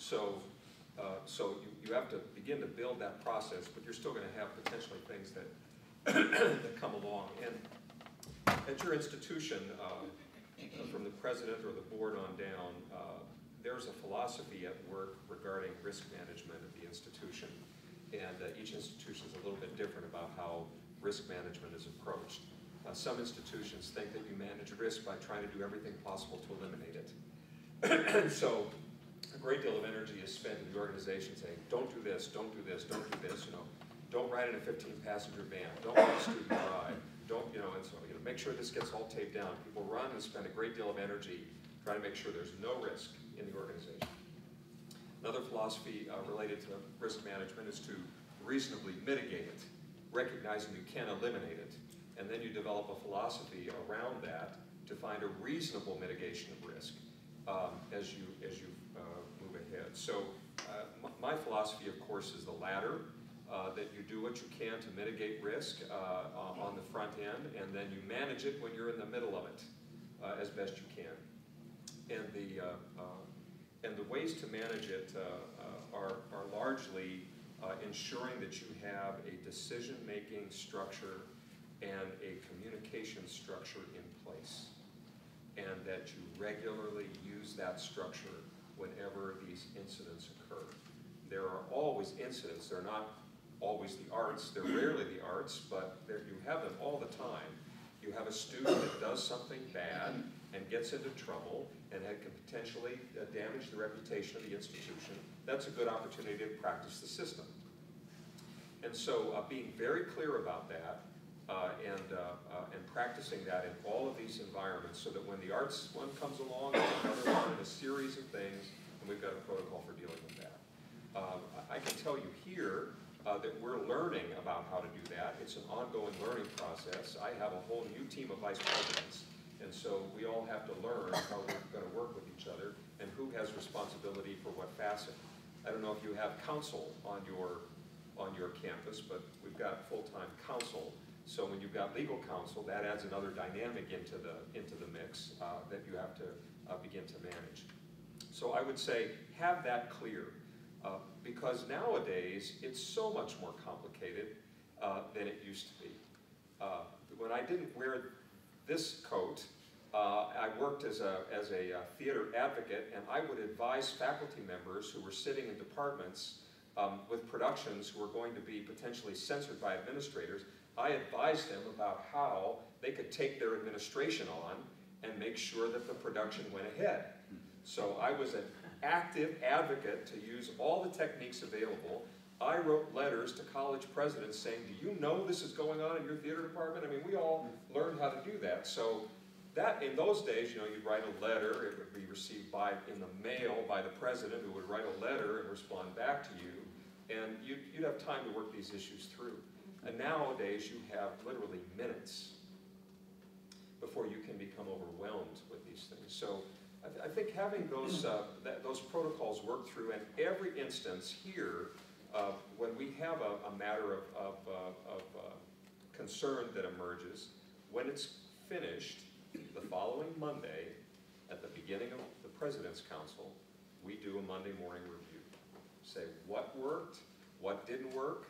So you have to begin to build that process, but you're still going to have potentially things that that come along. And at your institution, from the president or the board on down, there's a philosophy at work regarding risk management at the institution. And each institution is a little bit different about how risk management is approached. Some institutions think that you manage risk by trying to do everything possible to eliminate it. So a great deal of energy is spent in the organization saying, don't do this, don't do this, don't do this, don't ride in a 15-passenger van, don't let a student drive, don't, and so, make sure this gets all taped down. People run and spend a great deal of energy trying to make sure there's no risk in the organization. Another philosophy related to risk management is to reasonably mitigate it, recognizing you can't eliminate it, and then you develop a philosophy around that to find a reasonable mitigation of risk as you move ahead. So my philosophy, of course, is the latter, that you do what you can to mitigate risk on the front end, and then you manage it when you're in the middle of it as best you can. And the ways to manage it are largely ensuring that you have a decision-making structure and a communication structure in place, and that you regularly use that structure whenever these incidents occur. There are always incidents. They're not always the arts. They're rarely the arts, but you have them all the time. You have a student that does something bad and gets into trouble and can potentially damage the reputation of the institution. That's a good opportunity to practice the system. And so being very clear about that and practicing that in all of these environments, so that when the arts one comes along, there's another one and a series of things, and we've got a protocol for dealing with that. I can tell you here that we're learning about how to do that. It's an ongoing learning process. I have a whole new team of vice presidents, and so we all have to learn how we're going to work with each other and who has responsibility for what facet. I don't know if you have counsel on your campus, but we've got full-time counsel. So when you've got legal counsel, that adds another dynamic into the mix that you have to begin to manage. So I would say have that clear. Because nowadays, it's so much more complicated than it used to be. When I didn't wear this coat, I worked as a theater advocate, and I would advise faculty members who were sitting in departments with productions who were going to be potentially censored by administrators. I advised them about how they could take their administration on and make sure that the production went ahead. So I was an active advocate to use all the techniques available. I wrote letters to college presidents saying, do you know this is going on in your theater department? I mean, we all learned how to do that. So that, in those days, you'd write a letter, it would be received in the mail by the president, who would write a letter and respond back to you, and you'd have time to work these issues through. And nowadays, you have literally minutes before you can become overwhelmed with these things. So I think having those protocols worked through, and every instance here, when we have a matter of concern that emerges, when it's finished, the following Monday, at the beginning of the President's Council, we do a Monday morning review. Say what worked, what didn't work,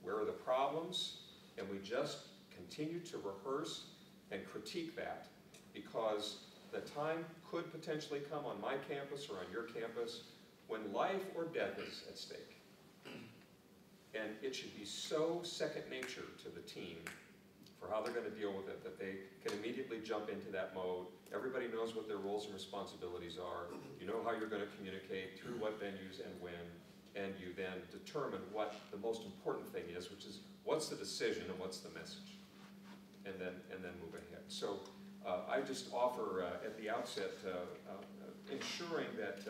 where are the problems, and we just continue to rehearse and critique that, because the time could potentially come on my campus or on your campus when life or death is at stake. And it should be so second nature to the team for how they're going to deal with it that they can immediately jump into that mode. Everybody knows what their roles and responsibilities are. You know how you're going to communicate, through what venues and when, and you then determine what the most important thing is, which is what's the decision and what's the message, and then move ahead. So I just offer at the outset ensuring that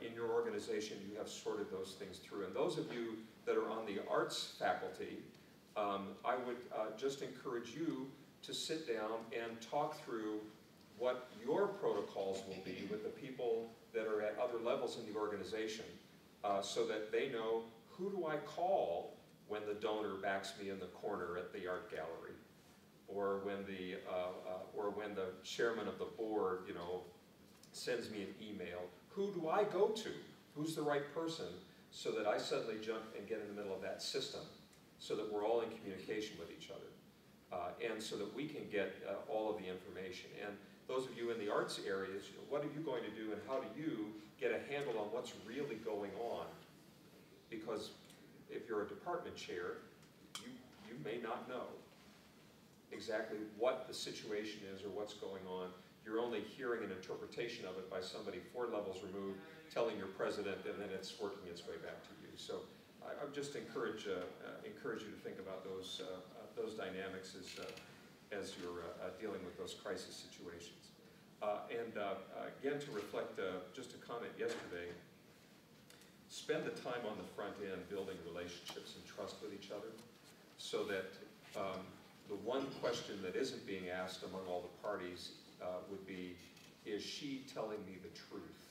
in your organization you have sorted those things through. And those of you that are on the arts faculty, I would just encourage you to sit down and talk through what your protocols will be with the people that are at other levels in the organization, so that they know, who do I call when the donor backs me in the corner at the art gallery, or when the chairman of the board, sends me an email. Who do I go to Who's the right person so that I suddenly jump and get in the middle of that system so that we're all in communication with each other and so that we can get all of the information. And those of you in the arts areas, what are you going to do and how do you get a handle on what's really going on? Because if you're a department chair, you may not know exactly what the situation is or what's going on. You're only hearing an interpretation of it by somebody 4 levels removed telling your president, and then it's working its way back to you. So I would just encourage you to think about those dynamics as you're dealing with those crisis situations. Again, to reflect just a comment yesterday, spend the time on the front end building relationships and trust with each other so that the one question that isn't being asked among all the parties would be, is she telling me the truth?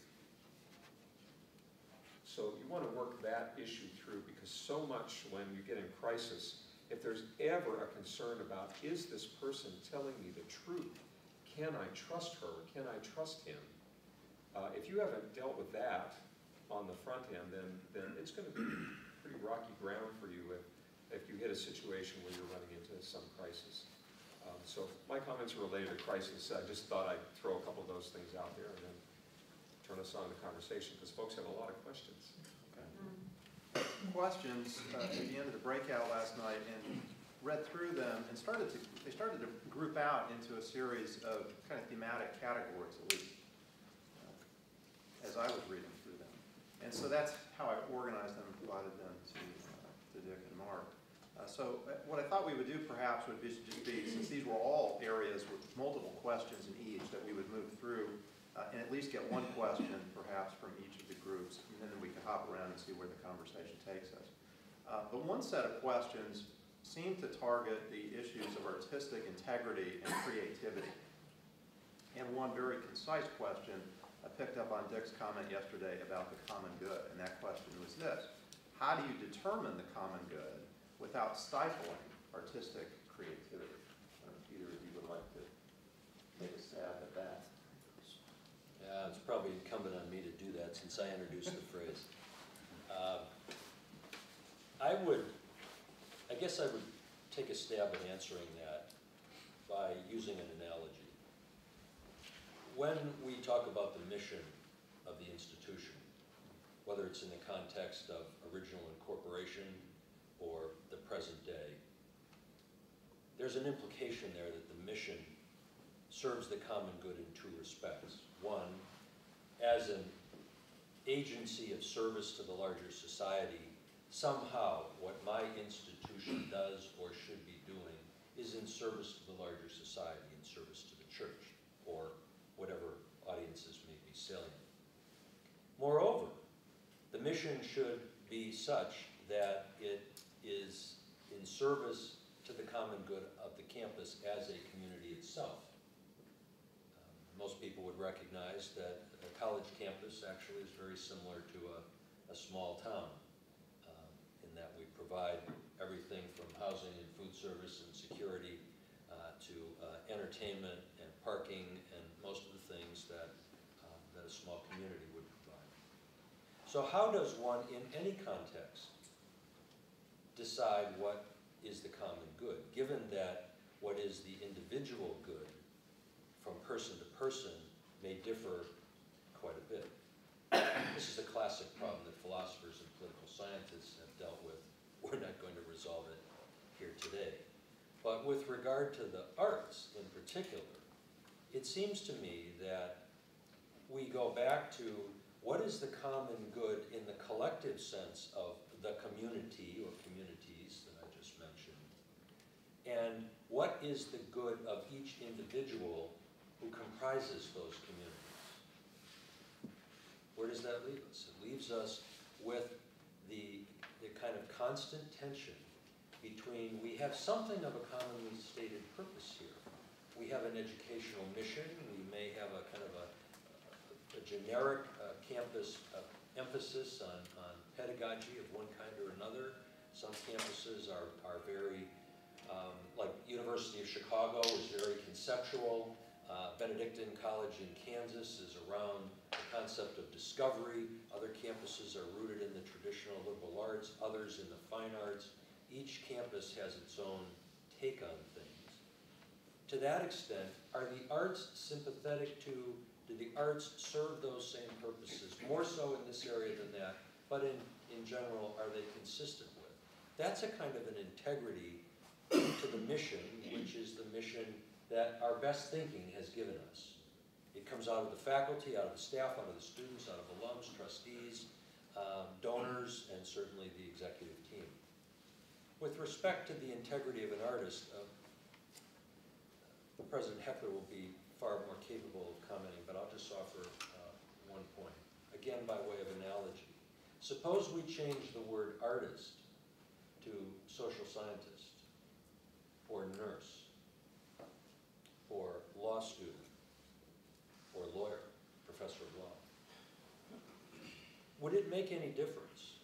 So you want to work that issue through, because so much when you get in crisis, if there's ever a concern about, is this person telling me the truth? Can I trust her? Can I trust him? If you haven't dealt with that on the front end, then it's going to be pretty rocky ground for you if you hit a situation where you're running into some crisis. So my comments are related to crisis. I just thought I'd throw a couple of those things out there and then turn us on to conversation, because folks have a lot of questions. Okay. Questions at the end of the breakout last night, and read through them, and they started to group out into a series of kind of thematic categories, at least, as I was reading through them. And so that's how I organized them and provided them to Dick and Mark. So what I thought we would do perhaps would just be, since these were all areas with multiple questions in each, that we would move through and at least get one question perhaps from each of the groups, and then we can hop around and see where the conversation takes us. But one set of questions seemed to target the issues of artistic integrity and creativity. And one very concise question, I picked up on Dick's comment yesterday about the common good, and that question was this: how do you determine the common good without stifling artistic creativity? I don't know if either of you would like to take a stab at that. Yeah, it's probably incumbent on me to do that since I introduced the phrase. I guess I would take a stab at answering that by using an analogy. When we talk about the mission of the institution, whether it's in the context of original incorporation or the present day, there's an implication there that the mission serves the common good in 2 respects. One, as an agency of service to the larger society, somehow what my institution does or should be doing is in service to the larger society, in service to the church, or whatever audiences may be salient. Moreover, the mission should be such that it is in service to the common good of the campus as a community itself. Most people would recognize that a college campus actually is very similar to a small town in that we provide everything from housing and food service and security to entertainment and parking and most of the things that a small community would provide. So how does one, in any context, decide what is the common good, given that what is the individual good from person to person may differ quite a bit? This is a classic problem that philosophers and political scientists have dealt with. We're not going to resolve it here today. But with regard to the arts in particular, it seems to me that we go back to what is the common good in the collective sense of the community or communities that I just mentioned, and what is the good of each individual who comprises those communities. Where does that leave us? It leaves us with the kind of constant tension between, we have something of a commonly stated purpose here. We have an educational mission. We may have a kind of a generic campus emphasis on pedagogy of one kind or another. Some campuses are very, like University of Chicago is very conceptual. Benedictine College in Kansas is around the concept of discovery. Other campuses are rooted in the traditional liberal arts, others in the fine arts. Each campus has its own take on things. To that extent, are the arts sympathetic to, do the arts serve those same purposes? More so in this area than that, but in general, are they consistent with? That's a kind of an integrity to the mission, which is the mission that our best thinking has given us. It comes out of the faculty, out of the staff, out of the students, out of alums, trustees, donors, and certainly the executive team. With respect to the integrity of an artist, President Heckler will be far more capable of commenting, but I'll just offer one point. Again, by way of analogy. Suppose we change the word artist to social scientist, or nurse, or law student, or lawyer, professor of law. Would it make any difference?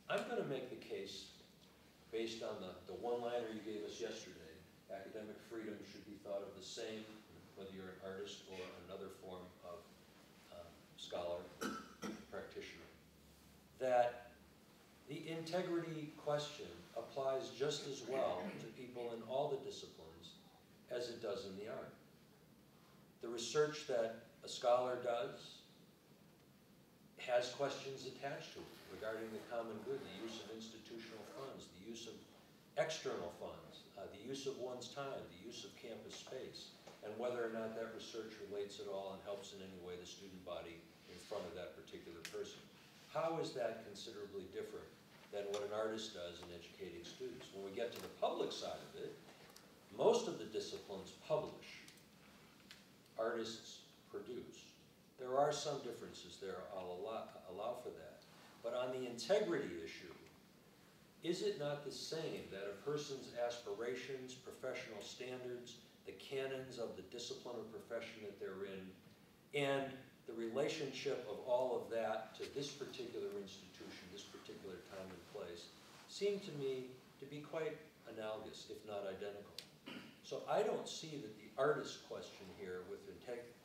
I'm going to make the case based on the one-liner you gave us yesterday. Academic freedom should be thought of the same, whether you're an artist or another form of scholar, practitioner. That the integrity question applies just as well to people in all the disciplines as it does in the art. The research that a scholar does has questions attached to it regarding the common good, the use of institutional funds, the use of external funds, the use of one's time, the use of campus space, and whether or not that research relates at all and helps in any way the student body in front of that particular person. How is that considerably different than what an artist does in educating students? When we get to the public side of it, most of the disciplines publish. Artists produce. There are some differences there, I'll allow for that. But on the integrity issue, is it not the same that a person's aspirations, professional standards, the canons of the discipline or profession that they're in, and the relationship of all of that to this particular institution, this particular time and place, seem to me to be quite analogous, if not identical. So I don't see that the artist question here with the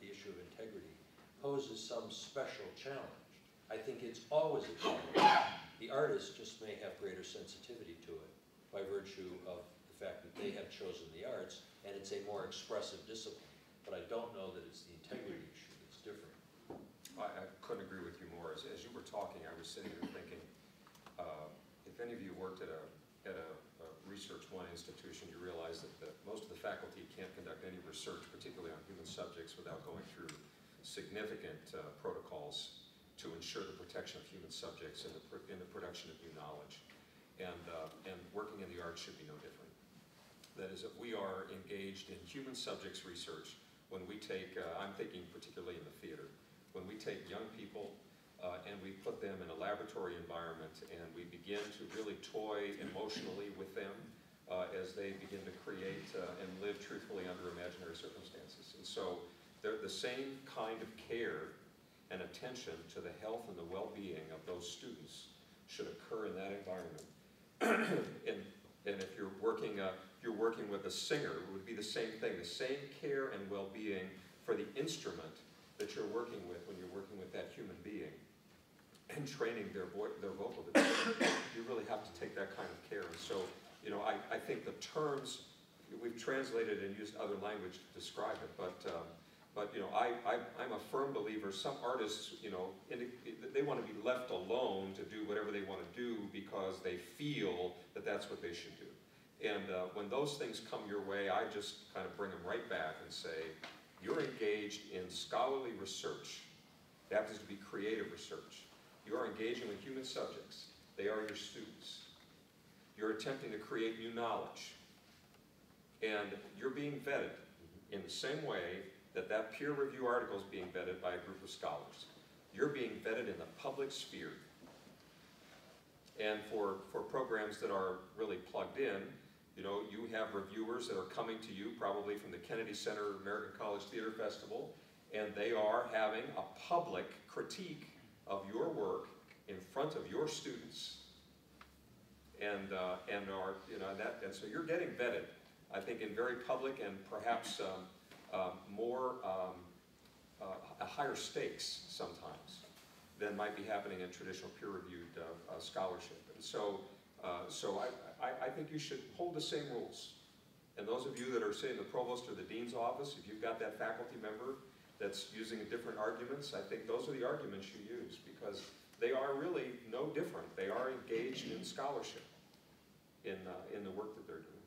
issue of integrity poses some special challenge. I think it's always a challenge. The artist just may have greater sensitivity to it by virtue of the fact that they have chosen the arts and it's a more expressive discipline. But I don't know that it's the integrity issue that's different. I couldn't agree with you more. As you were talking, I was sitting there thinking, if any of you worked at a Research One institution, you realize that most of the faculty can't conduct any research, particularly on human subjects, without going through significant protocols to ensure the protection of human subjects and the production of new knowledge. And working in the arts should be no different. That is, if we are engaged in human subjects research, when we take, I'm thinking particularly in the theater, when we take young people and we put them in a laboratory environment and we begin to really toy emotionally with them as they begin to create and live truthfully under imaginary circumstances. And so the same kind of care and attention to the health and the well-being of those students should occur in that environment. and if you're working with a singer, it would be the same thing, the same care and well-being for the instrument that you're working with when you're working with that human being and training their vocal development. You really have to take that kind of care. And so, you know, I think the terms, we've translated and used other language to describe it, but you know, I'm a firm believer. Some artists, you know, they want to be left alone to do whatever they want to do because they feel that that's what they should do. And when those things come your way, I just kind of bring them right back and say, you're engaged in scholarly research. It happens to be creative research. You are engaging with human subjects. They are your students. You're attempting to create new knowledge. And you're being vetted in the same way that peer review article is being vetted by a group of scholars. You're being vetted in the public sphere. And for programs that are really plugged in, you know, you have reviewers that are coming to you probably from the Kennedy Center American College Theater Festival, and they are having a public critique of your work in front of your students. And so you're getting vetted, I think, in very public and perhaps a higher stakes sometimes than might be happening in traditional peer-reviewed scholarship. And so I think you should hold the same rules. And those of you that are, say, in the provost or the dean's office, if you've got that faculty member that's using different arguments, I think those are the arguments you use, because they are really no different. They are engaged in scholarship in the work that they're doing.